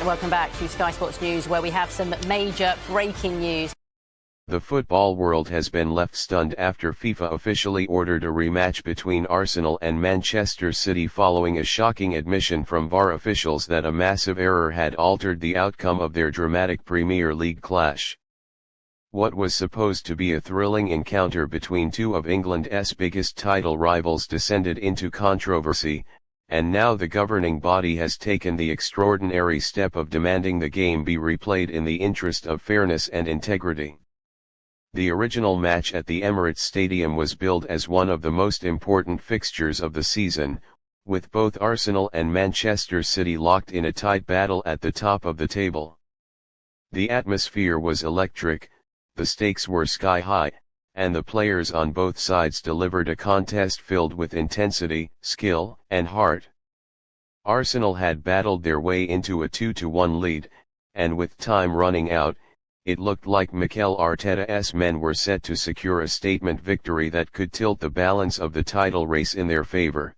welcome back to Sky Sports News, where we have some major breaking news. The football world has been left stunned after FIFA officially ordered a rematch between Arsenal and Manchester City following a shocking admission from VAR officials that a massive error had altered the outcome of their dramatic Premier League clash. What was supposed to be a thrilling encounter between two of England's biggest title rivals descended into controversy, and now the governing body has taken the extraordinary step of demanding the game be replayed in the interest of fairness and integrity. The original match at the Emirates Stadium was billed as one of the most important fixtures of the season, with both Arsenal and Manchester City locked in a tight battle at the top of the table. The atmosphere was electric, the stakes were sky high, and the players on both sides delivered a contest filled with intensity, skill, and heart. Arsenal had battled their way into a 2-1 lead, and with time running out, it looked like Mikel Arteta's men were set to secure a statement victory that could tilt the balance of the title race in their favour.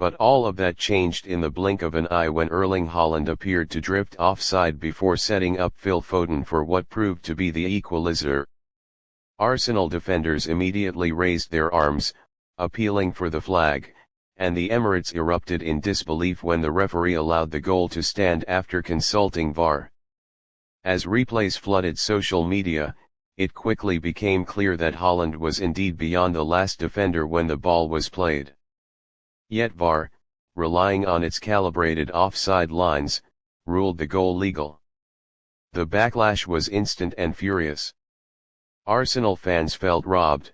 But all of that changed in the blink of an eye when Erling Haaland appeared to drift offside before setting up Phil Foden for what proved to be the equaliser. Arsenal defenders immediately raised their arms, appealing for the flag, and the Emirates erupted in disbelief when the referee allowed the goal to stand after consulting VAR. As replays flooded social media, it quickly became clear that Haaland was indeed beyond the last defender when the ball was played. Yet VAR, relying on its calibrated offside lines, ruled the goal legal. The backlash was instant and furious. Arsenal fans felt robbed,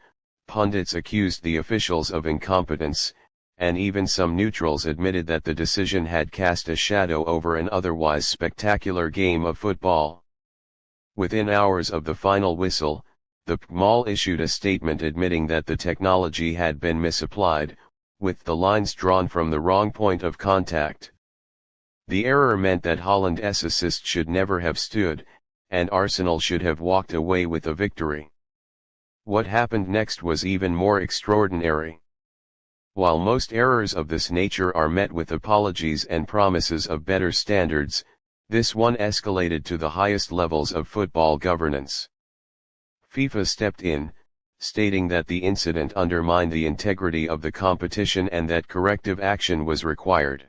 pundits accused the officials of incompetence, and even some neutrals admitted that the decision had cast a shadow over an otherwise spectacular game of football. Within hours of the final whistle, the PGMOL issued a statement admitting that the technology had been misapplied, with the lines drawn from the wrong point of contact. The error meant that Haaland's assist should never have stood, and Arsenal should have walked away with a victory. What happened next was even more extraordinary. While most errors of this nature are met with apologies and promises of better standards, this one escalated to the highest levels of football governance. FIFA stepped in, stating that the incident undermined the integrity of the competition and that corrective action was required.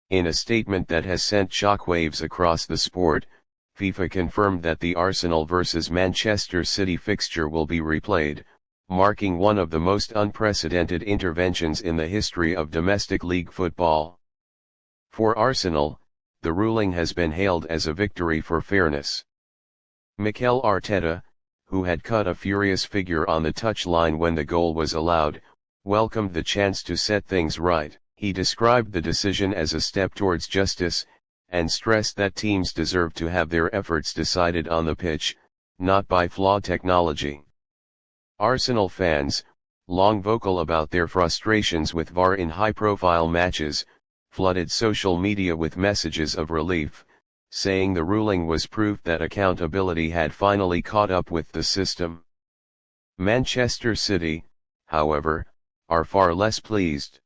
In a statement that has sent shockwaves across the sport, FIFA confirmed that the Arsenal vs Manchester City fixture will be replayed, marking one of the most unprecedented interventions in the history of domestic league football. For Arsenal, the ruling has been hailed as a victory for fairness. Mikel Arteta, who had cut a furious figure on the touchline when the goal was allowed, welcomed the chance to set things right. He described the decision as a step towards justice, and stressed that teams deserve to have their efforts decided on the pitch, not by flawed technology. Arsenal fans, long vocal about their frustrations with VAR in high-profile matches, flooded social media with messages of relief, saying the ruling was proof that accountability had finally caught up with the system. Manchester City, however, are far less pleased.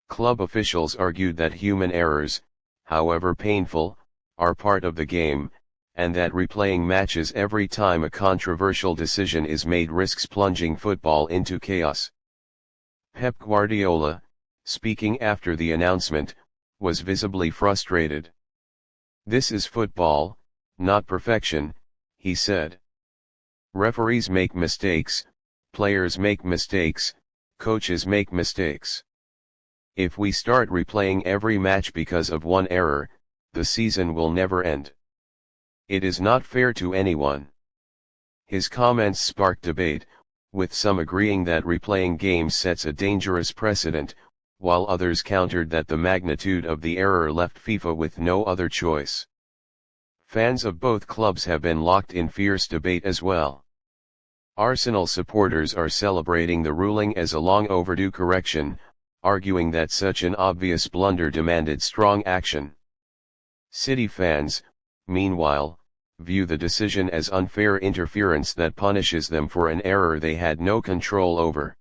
Club officials argued that human errors, however painful, are part of the game, and that replaying matches every time a controversial decision is made risks plunging football into chaos. Pep Guardiola, speaking after the announcement, was visibly frustrated. "This is football, not perfection," he said. "Referees make mistakes, players make mistakes, coaches make mistakes. If we start replaying every match because of one error, the season will never end. It is not fair to anyone." His comments sparked debate, with some agreeing that replaying games sets a dangerous precedent, while others countered that the magnitude of the error left FIFA with no other choice. Fans of both clubs have been locked in fierce debate as well. Arsenal supporters are celebrating the ruling as a long overdue correction, arguing that such an obvious blunder demanded strong action. City fans, meanwhile, view the decision as unfair interference that punishes them for an error they had no control over.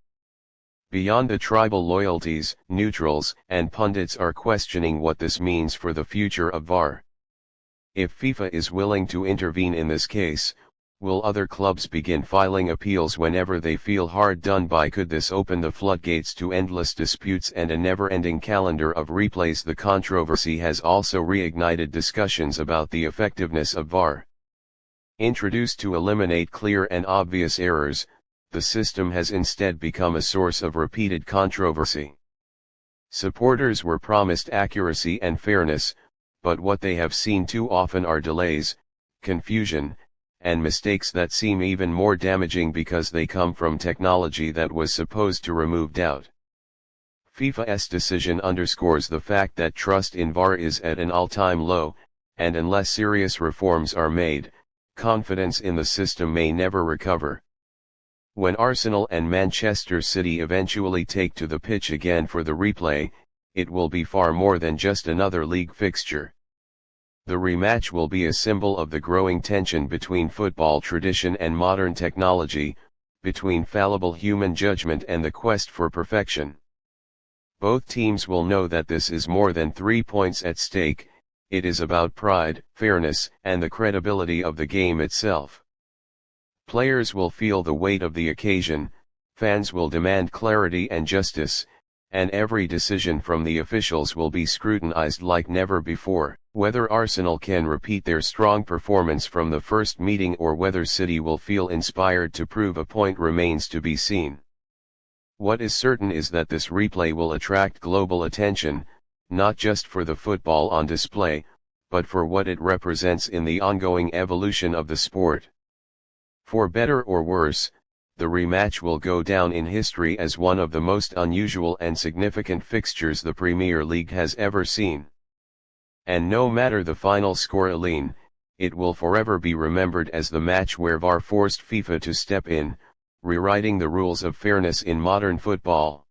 Beyond the tribal loyalties, neutrals and pundits are questioning what this means for the future of VAR. If FIFA is willing to intervene in this case, will other clubs begin filing appeals whenever they feel hard done by? Could this open the floodgates to endless disputes and a never-ending calendar of replays? The controversy has also reignited discussions about the effectiveness of VAR. Introduced to eliminate clear and obvious errors, the system has instead become a source of repeated controversy. Supporters were promised accuracy and fairness, but what they have seen too often are delays, confusion, and mistakes that seem even more damaging because they come from technology that was supposed to remove doubt. FIFA's decision underscores the fact that trust in VAR is at an all-time low, and unless serious reforms are made, confidence in the system may never recover. When Arsenal and Manchester City eventually take to the pitch again for the replay, it will be far more than just another league fixture. The rematch will be a symbol of the growing tension between football tradition and modern technology, between fallible human judgment and the quest for perfection. Both teams will know that this is more than 3 points at stake. It is about pride, fairness, and the credibility of the game itself. Players will feel the weight of the occasion, fans will demand clarity and justice, and every decision from the officials will be scrutinized like never before. Whether Arsenal can repeat their strong performance from the first meeting or whether City will feel inspired to prove a point remains to be seen. What is certain is that this replay will attract global attention, not just for the football on display, but for what it represents in the ongoing evolution of the sport. For better or worse, the rematch will go down in history as one of the most unusual and significant fixtures the Premier League has ever seen. And no matter the final score, it will forever be remembered as the match where VAR forced FIFA to step in, rewriting the rules of fairness in modern football.